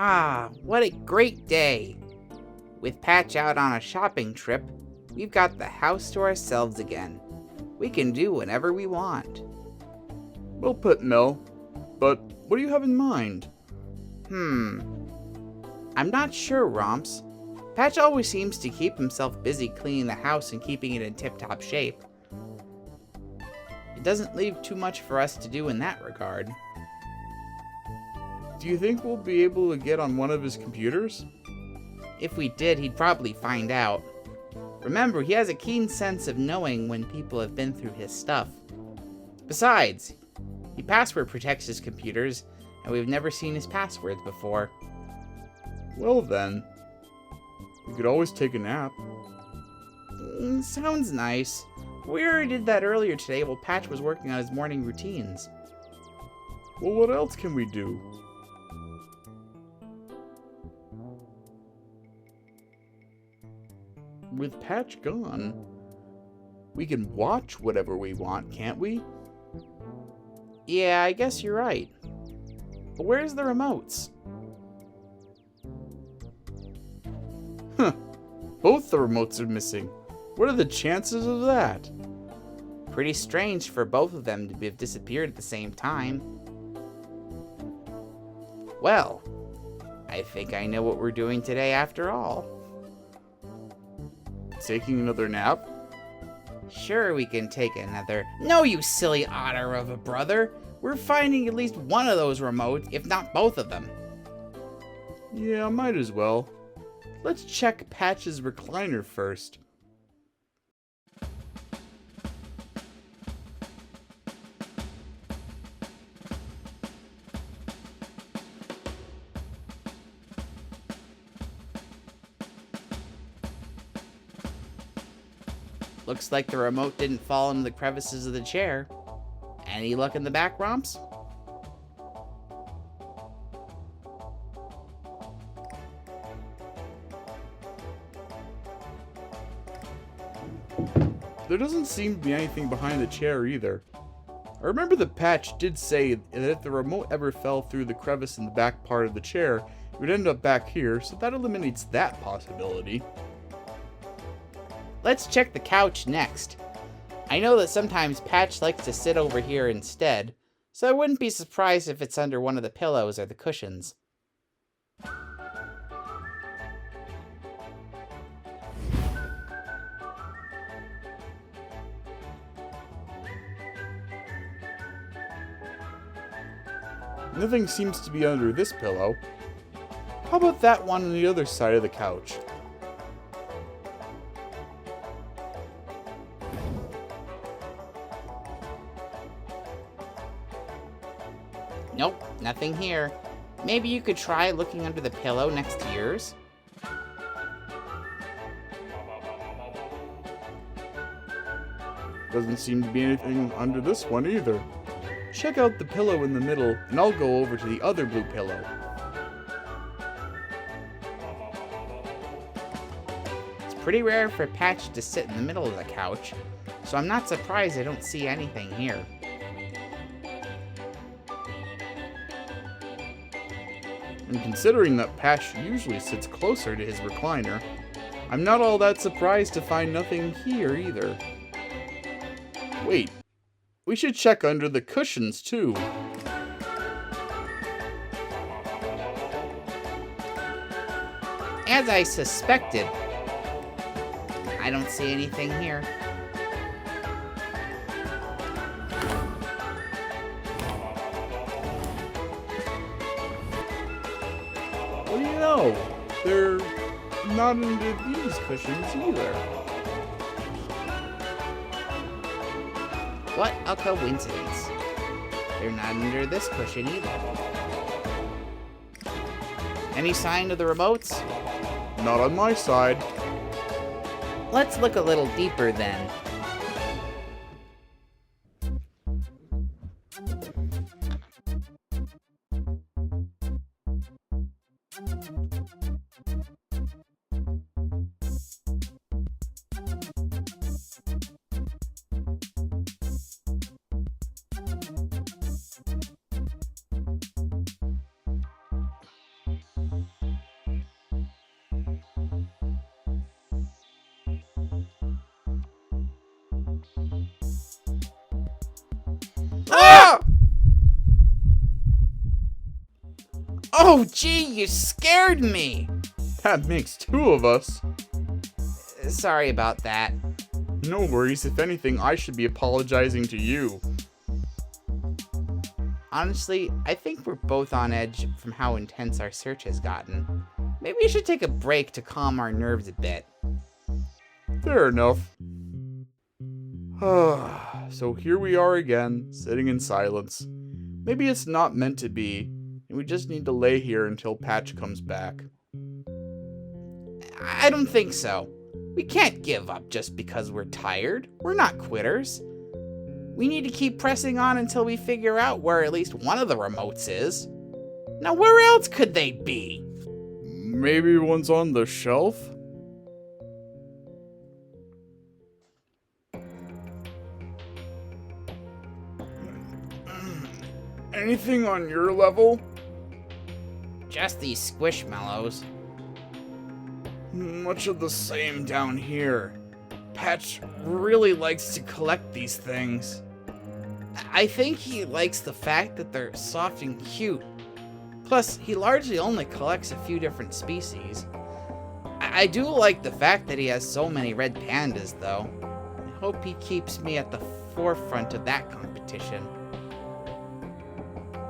Ah, what a great day! With Patch out on a shopping trip, we've got the house to ourselves again. We can do whatever we want. Well put, Mel. But what do you have in mind? I'm not sure, Romps. Patch always seems to keep himself busy cleaning the house and keeping it in tip-top shape. It doesn't leave too much for us to do in that regard. Do you think we'll be able to get on one of his computers? If we did, he'd probably find out. Remember, he has a keen sense of knowing when people have been through his stuff. Besides, he password protects his computers, and we've never seen his passwords before. Well then, we could always take a nap. Sounds nice. We already did that earlier today while Patch was working on his morning routines. Well, what else can we do? With Patch gone, we can watch whatever we want, can't we? Yeah, I guess you're right. But where's the remotes? Huh. Both the remotes are missing. What are the chances of that? Pretty strange for both of them to have disappeared at the same time. Well, I think I know what we're doing today after all. Taking another nap? Sure, we can take another. No, you silly otter of a brother. We're finding at least one of those remotes, if not both of them. Yeah, might as well. Let's check Patch's recliner first. Looks like the remote didn't fall into the crevices of the chair. Any luck in the back, Romps? There doesn't seem to be anything behind the chair either. I remember the Patch did say that if the remote ever fell through the crevice in the back part of the chair, it would end up back here, so that eliminates that possibility. Let's check the couch next. I know that sometimes Patch likes to sit over here instead, so I wouldn't be surprised if it's under one of the pillows or the cushions. Nothing seems to be under this pillow. How about that one on the other side of the couch? Nope, nothing here. Maybe you could try looking under the pillow next to yours? Doesn't seem to be anything under this one either. Check out the pillow in the middle, and I'll go over to the other blue pillow. It's pretty rare for Patch to sit in the middle of the couch, so I'm not surprised I don't see anything here. And considering that Patch usually sits closer to his recliner, I'm not all that surprised to find nothing here either. Wait, we should check under the cushions too. As I suspected, I don't see anything here. What do you know? They're not under these cushions either. What a coincidence. They're not under this cushion either. Any sign of the remotes? Not on my side. Let's look a little deeper then. Oh, gee, you scared me! That makes two of us. Sorry about that. No worries, if anything, I should be apologizing to you. Honestly, I think we're both on edge from how intense our search has gotten. Maybe we should take a break to calm our nerves a bit. Fair enough. So here we are again, sitting in silence. Maybe it's not meant to be, and we just need to lay here until Patch comes back. I don't think so. We can't give up just because we're tired. We're not quitters. We need to keep pressing on until we figure out where at least one of the remotes is. Now, where else could they be? Maybe one's on the shelf? Anything on your level? Just these squishmallows. Much of the same down here. Patch really likes to collect these things. I think he likes the fact that they're soft and cute. Plus, he largely only collects a few different species. I do like the fact that he has so many red pandas, though. I hope he keeps me at the forefront of that competition.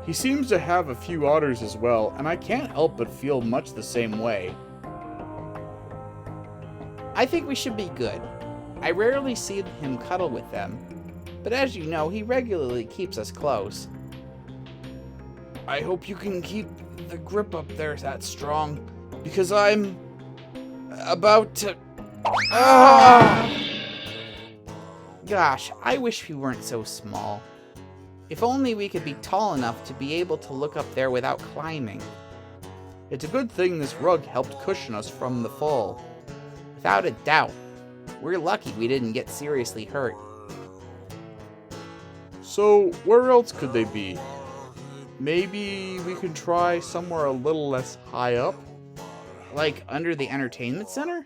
He seems to have a few otters as well, and I can't help but feel much the same way. I think we should be good. I rarely see him cuddle with them, but as you know, he regularly keeps us close. I hope you can keep the grip up there that strong, because I'm about to... Gosh, I wish we weren't so small. If only we could be tall enough to be able to look up there without climbing. It's a good thing this rug helped cushion us from the fall. Without a doubt. We're lucky we didn't get seriously hurt. So, where else could they be? Maybe we could try somewhere a little less high up? Like under the entertainment center?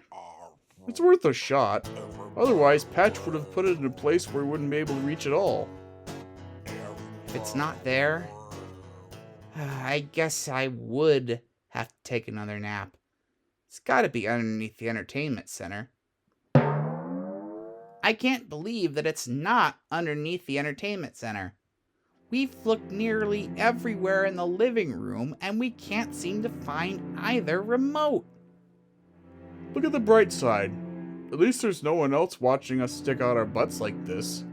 It's worth a shot. Otherwise, Patch would have put it in a place where we wouldn't be able to reach at all. If it's not there, I guess I would have to take another nap. It's gotta be underneath the entertainment center. I can't believe that it's not underneath the entertainment center. We've looked nearly everywhere in the living room, and we can't seem to find either remote. Look at the bright side. At least there's no one else watching us stick out our butts like this.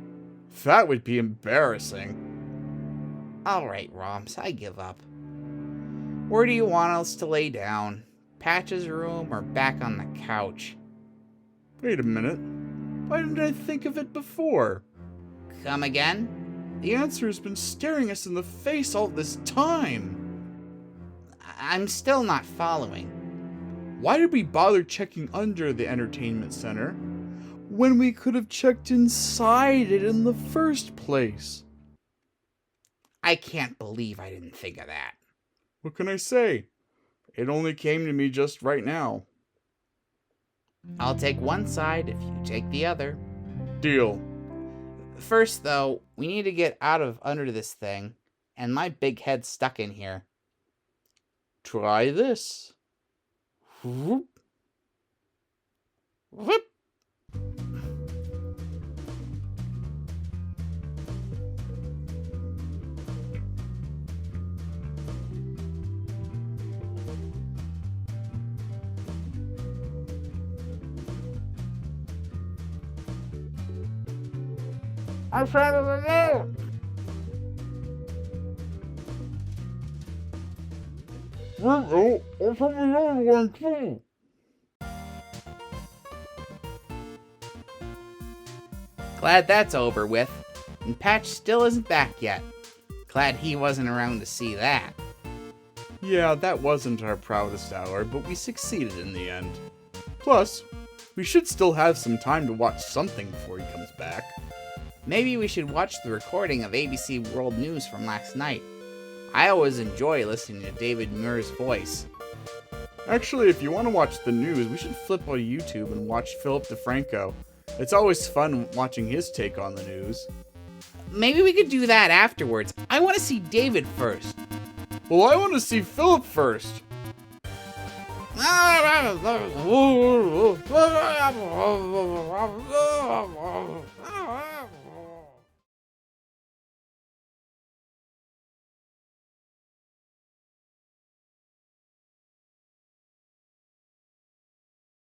That would be embarrassing. Alright, Romps, I give up. Where do you want us to lay down? Patch's room or back on the couch? Wait a minute. Why didn't I think of it before? Come again? The answer has been staring us in the face all this time. I'm still not following. Why did we bother checking under the entertainment center when we could have checked inside it in the first place? I can't believe I didn't think of that. What can I say? It only came to me just right now. I'll take one side if you take the other. Deal. First, though, we need to get out of under this thing, and my big head's stuck in here. Try this. Whoop. Whoop. I'm trying to remove. I'll put the other one too. Glad that's over with. And Patch still isn't back yet. Glad he wasn't around to see that. Yeah, that wasn't our proudest hour, but we succeeded in the end. Plus, we should still have some time to watch something before he comes back. Maybe we should watch the recording of ABC World News from last night. I always enjoy listening to David Muir's voice. Actually, if you want to watch the news, we should flip on YouTube and watch Philip DeFranco. It's always fun watching his take on the news. Maybe we could do that afterwards. I want to see David first. Well, I want to see Philip first.